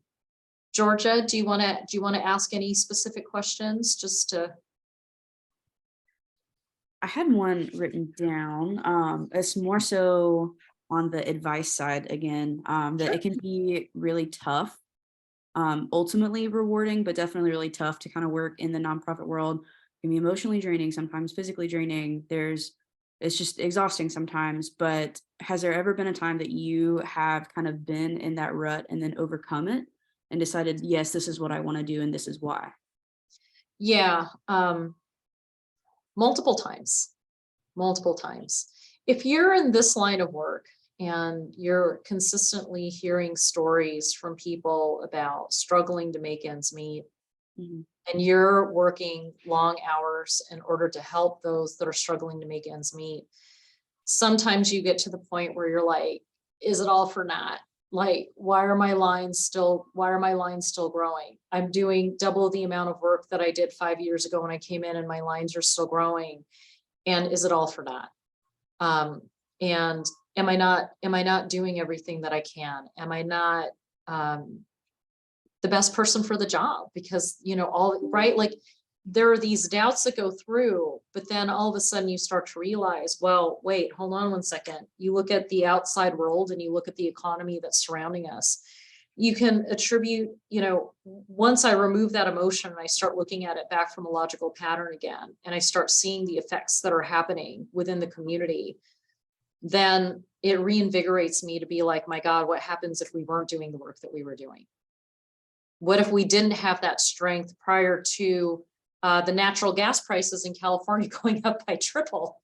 Georgia, do you want to ask any specific questions just to? I had one written down. It's more so on the advice side again, that it can be really tough, ultimately rewarding, but definitely really tough to kind of work in the nonprofit world. It can be emotionally draining, sometimes physically draining. It's it's just exhausting sometimes. But has there ever been a time that you have kind of been in that rut and then overcome it and decided, yes, this is what I want to do and this is why? Yeah, multiple times, multiple times. If you're in this line of work and you're consistently hearing stories from people about struggling to make ends meet, Mhm. and you're working long hours in order to help those that are struggling to make ends meet, sometimes you get to the point where you're like, is it all for naught? Like, why are my lines still growing? I'm doing double the amount of work that I did 5 years ago when I came in, and my lines are still growing. And is it all for naught? Um, and am I not doing everything that I can? Am I not um the best person for the job? Because, all right, like, there are these doubts that go through, but then all of a sudden you start to realize, well, wait, hold on one second. You look at the outside world and you look at the economy that's surrounding us. You can attribute, once I remove that emotion and I start looking at it back from a logical pattern again, and I start seeing the effects that are happening within the community, then it reinvigorates me to be like, my God, what happens if we weren't doing the work that we were doing? What if we didn't have that strength prior to the natural gas prices in California going up by triple?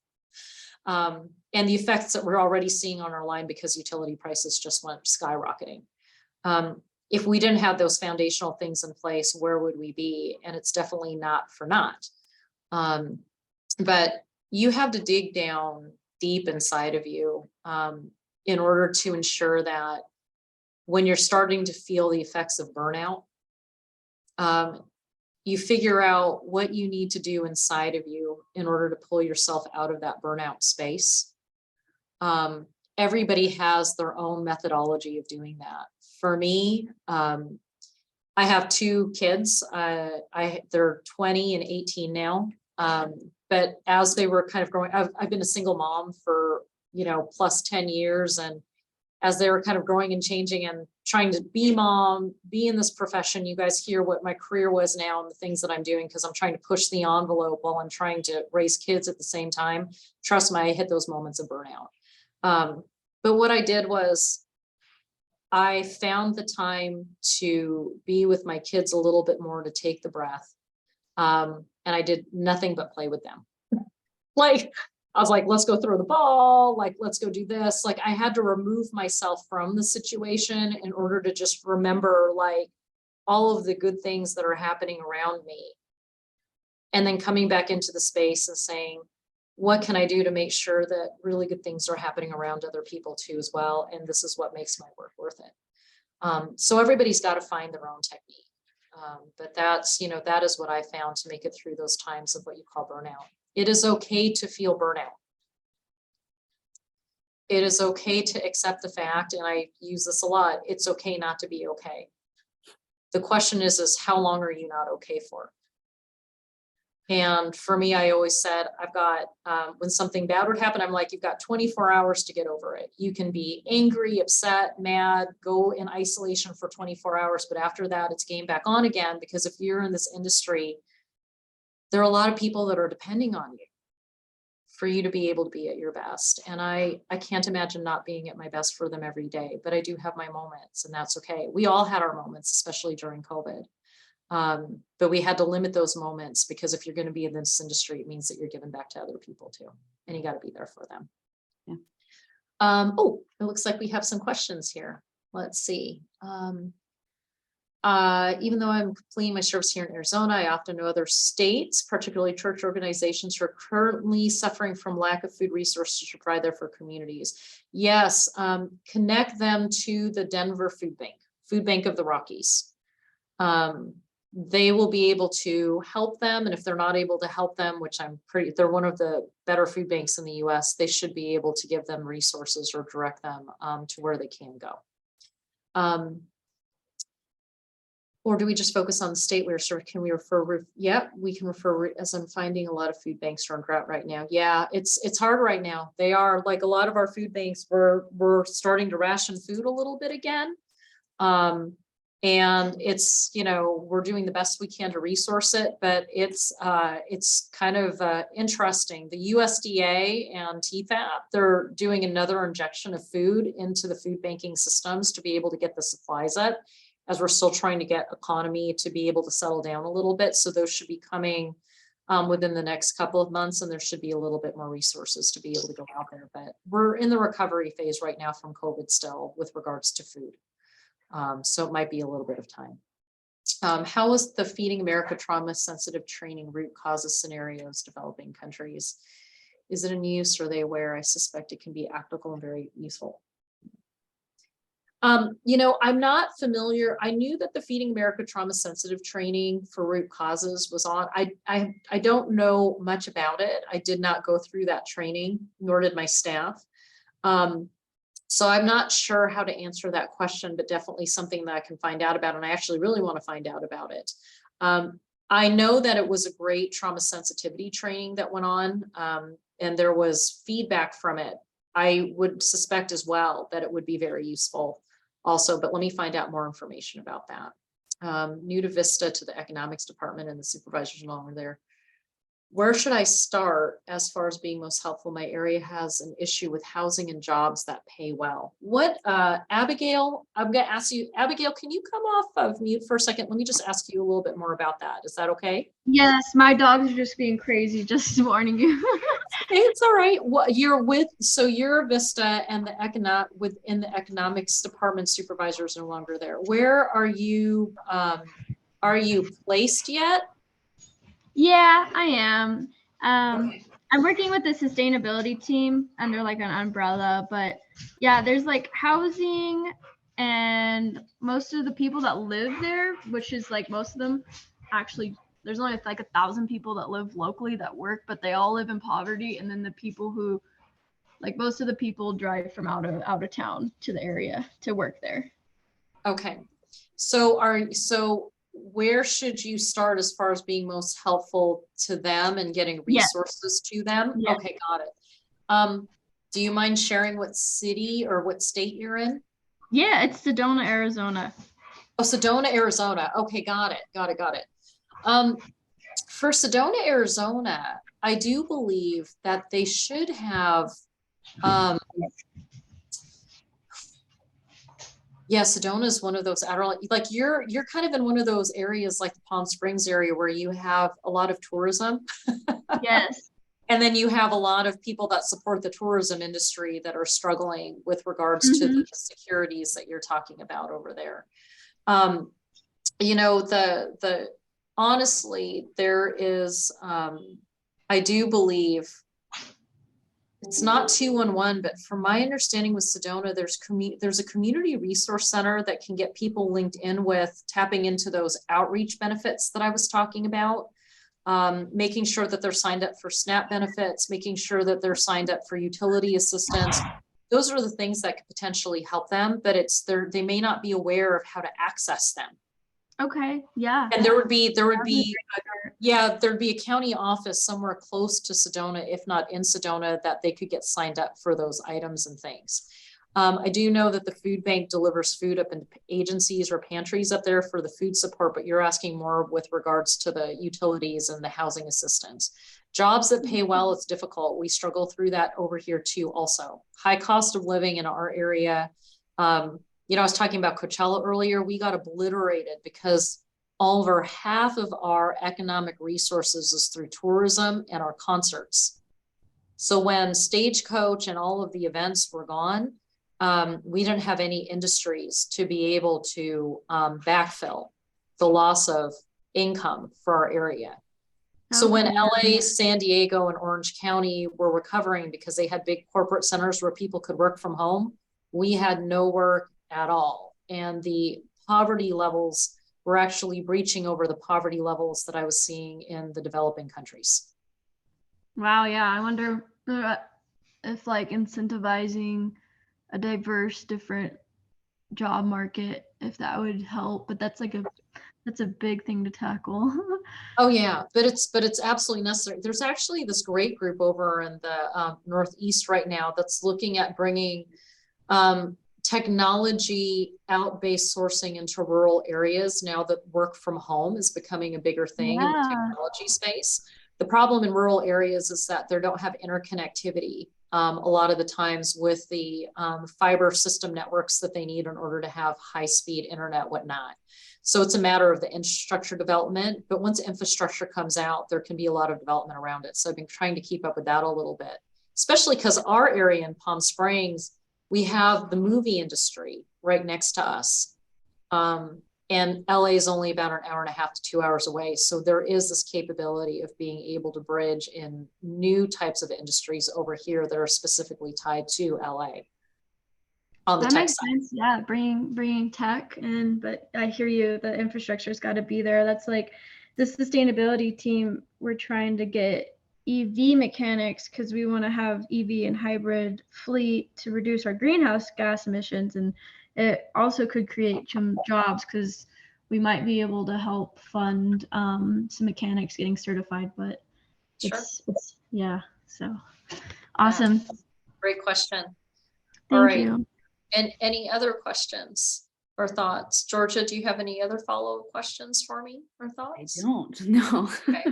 And the effects that we're already seeing on our line because utility prices just went skyrocketing. If we didn't have those foundational things in place, where would we be? And it's definitely not for naught. Um, but you have to dig down deep inside of you in order to ensure that when you're starting to feel the effects of burnout, um, you figure out what you need to do inside of you in order to pull yourself out of that burnout space. Everybody has their own methodology of doing that. For me, I have two kids. They're 20 and 18 now. But as they were kind of growing, I've been a single mom for, plus 10 years. And as they were kind of growing and changing and trying to be mom, be in this profession, you guys hear what my career was now and the things that I'm doing, because I'm trying to push the envelope while I'm trying to raise kids at the same time. Trust me, I hit those moments of burnout. But what I did was I found the time to be with my kids a little bit more, to take the breath. And I did nothing but play with them. Like, I was like, let's go throw the ball. Like, let's go do this. Like, I had to remove myself from the situation in order to just remember, like, all of the good things that are happening around me. And then coming back into the space and saying, what can I do to make sure that really good things are happening around other people too as well? And this is what makes my work worth it. So everybody's got to find their own technique. But that is what I found to make it through those times of what you call burnout. It is okay to feel burnout. It is okay to accept the fact, and I use this a lot, it's okay not to be okay. The question is how long are you not okay for? And for me, I always said, I've got, when something bad would happen, I'm like, you've got 24 hours to get over it. You can be angry, upset, mad, go in isolation for 24 hours. But after that, it's game back on again, because if you're in this industry, there are a lot of people that are depending on you for you to be able to be at your best. And I can't imagine not being at my best for them every day, but I do have my moments, and that's okay. We all had our moments, especially during COVID. But we had to limit those moments, because if you're going to be in this industry, it means that you're giving back to other people too, and you got to be there for them. Yeah. Oh, it looks like we have some questions here. Let's see. Even though I'm completing my service here in Arizona, I often know other states, particularly church organizations, who are currently suffering from lack of food resources to provide there for communities. Yes, connect them to the Denver Food Bank of the Rockies. They will be able to help them. And if they're not able to help them, which they're one of the better food banks in the US, they should be able to give them resources or direct them to where they can go. Or do we just focus on the state where can we refer? Yeah, we can refer, as I'm finding a lot of food banks are in drought right now. Yeah, it's hard right now. They are, like, a lot of our food banks, we're starting to ration food a little bit again. And it's, we're doing the best we can to resource it, but it's kind of interesting. The USDA and TFAP, they're doing another injection of food into the food banking systems to be able to get the supplies up, as we're still trying to get economy to be able to settle down a little bit. So those should be coming within the next couple of months, and there should be a little bit more resources to be able to go out there. But we're in the recovery phase right now from COVID still with regards to food. So it might be a little bit of time. How is the Feeding America trauma sensitive training root causes scenarios developing countries? Is it in use? Are they aware? I suspect it can be applicable and very useful. I'm not familiar. I knew that the Feeding America trauma sensitive training for root causes was on. I don't know much about it. I did not go through that training, nor did my staff. So I'm not sure how to answer that question, but definitely something that I can find out about. And I actually really want to find out about it. I know that it was a great trauma sensitivity training that went on, and there was feedback from it. I would suspect as well that it would be very useful also, but let me find out more information about that. New to VISTA, to the economics department, and the supervisors no longer there. Where should I start as far as being most helpful? My area has an issue with housing and jobs that pay well. What, Abigail, I'm going to ask you, Abigail, can you come off of mute for a second? Let me just ask you a little bit more about that. Is that okay? Yes, my dogs are just being crazy, just warning you. It's all right. What you're with, so you're Vista, and the within the economics department supervisors no longer there. Where are you placed yet? Yeah, I am. I'm working with the sustainability team under like an umbrella, but yeah, there's like housing, and most of the people that live there, which is like most of them actually, there's only like 1,000 people that live locally that work, but they all live in poverty. And then the people who, like most of the people drive from out of town to the area to work there. Okay. So where should you start as far as being most helpful to them and getting resources to them? Yeah. Okay, got it. Do you mind sharing what city or what state you're in? Yeah, it's Sedona, Arizona. Oh, Sedona, Arizona. Okay, got it. For Sedona, Arizona, I do believe that they should have, yeah, Sedona is one of those like you're kind of in one of those areas like the Palm Springs area where you have a lot of tourism. Yes. And then you have a lot of people that support the tourism industry that are struggling with regards to the securities that you're talking about over there. Honestly, there is, I do believe it's not 211, but from my understanding with Sedona, there's a community resource center that can get people linked in with tapping into those outreach benefits that I was talking about. Making sure that they're signed up for SNAP benefits, making sure that they're signed up for utility assistance. Those are the things that could potentially help them, but they may not be aware of how to access them. Okay. Yeah. And there'd be a county office somewhere close to Sedona, if not in Sedona, that they could get signed up for those items and things. I do know that the food bank delivers food up in agencies or pantries up there for the food support, but you're asking more with regards to the utilities and the housing assistance. Jobs that pay well, it's difficult. We struggle through that over here too also. High cost of living in our area. I was talking about Coachella earlier. We got obliterated because over half of our economic resources is through tourism and our concerts. So when Stagecoach and all of the events were gone, we didn't have any industries to be able to backfill the loss of income for our area. So when LA, San Diego, and Orange County were recovering because they had big corporate centers where people could work from home, we had no work at all. And the poverty levels were actually breaching over the poverty levels that I was seeing in the developing countries. Wow, yeah. I wonder if like incentivizing a diverse, different job market, if that would help, but that's a big thing to tackle. Oh yeah, but it's absolutely necessary. There's actually this great group over in the Northeast right now that's looking at bringing technology out-based sourcing into rural areas now that work from home is becoming a bigger thing in the technology space. The problem in rural areas is that they don't have interconnectivity a lot of the times with the fiber system networks that they need in order to have high-speed internet, whatnot. So it's a matter of the infrastructure development, but once infrastructure comes out, there can be a lot of development around it. So I've been trying to keep up with that a little bit, especially because our area in Palm Springs, we have the movie industry right next to us. And LA is only about an hour and a half to 2 hours away. So there is this capability of being able to bridge in new types of industries over here that are specifically tied to LA on the That tech makes side. sense. Yeah, bringing tech in, but I hear you. The infrastructure's got to be there. That's like the sustainability team. We're trying to get EV mechanics because we want to have EV and hybrid fleet to reduce our greenhouse gas emissions, and it also could create some jobs because we might be able to help fund some mechanics getting certified. But Sure. it's yeah. So awesome. Yeah. Great question. Thank All right. you. And any other questions or thoughts? Georgia, do you have any other follow-up questions for me or thoughts? I don't, no. Okay.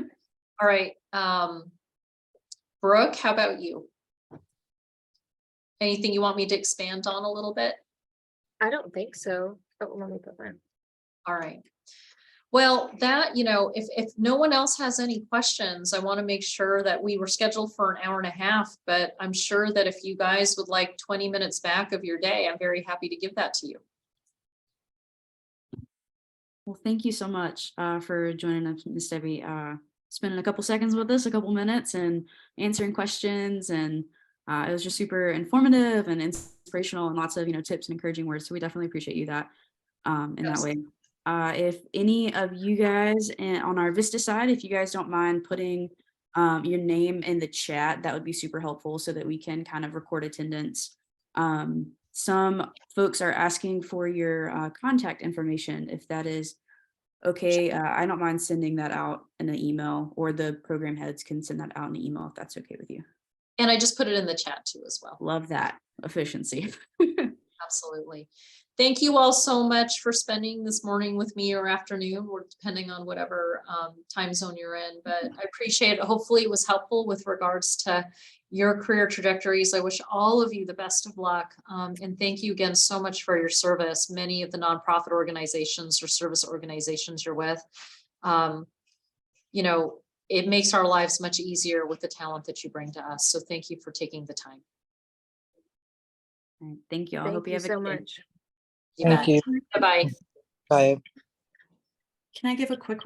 All right. Brooke, how about you? Anything you want me to expand on a little bit? I don't think so. Oh, let me put mine. All right. Well, that, if no one else has any questions, I want to make sure that we were scheduled for an hour and a half, but I'm sure that if you guys would like 20 minutes back of your day, I'm very happy to give that to you. Well, thank you so much for joining us, Ms. Debbie. Spending a couple seconds with us, a couple minutes, and answering questions. And it was just super informative and inspirational, and lots of tips and encouraging words. So we definitely appreciate you that in that way. If any of you guys on our Vista side, if you guys don't mind putting your name in the chat, that would be super helpful so that we can kind of record attendance. Some folks are asking for your contact information, if that is okay. I don't mind sending that out in an email, or the program heads can send that out in an email if that's okay with you. And I just put it in the chat too as well. Love that efficiency. Absolutely. Thank you all so much for spending this morning with me, or afternoon, or depending on whatever time zone you're in. But I appreciate it. Hopefully it was helpful with regards to your career trajectories. I wish all of you the best of luck. And thank you again so much for your service. Many of the nonprofit organizations or service organizations you're with, it makes our lives much easier with the talent that you bring to us. So thank you for taking the time. All right, thank you. I Thank hope you you have a so good day. much. You bet. Thank you. Bye-bye. Bye. Can I give a quick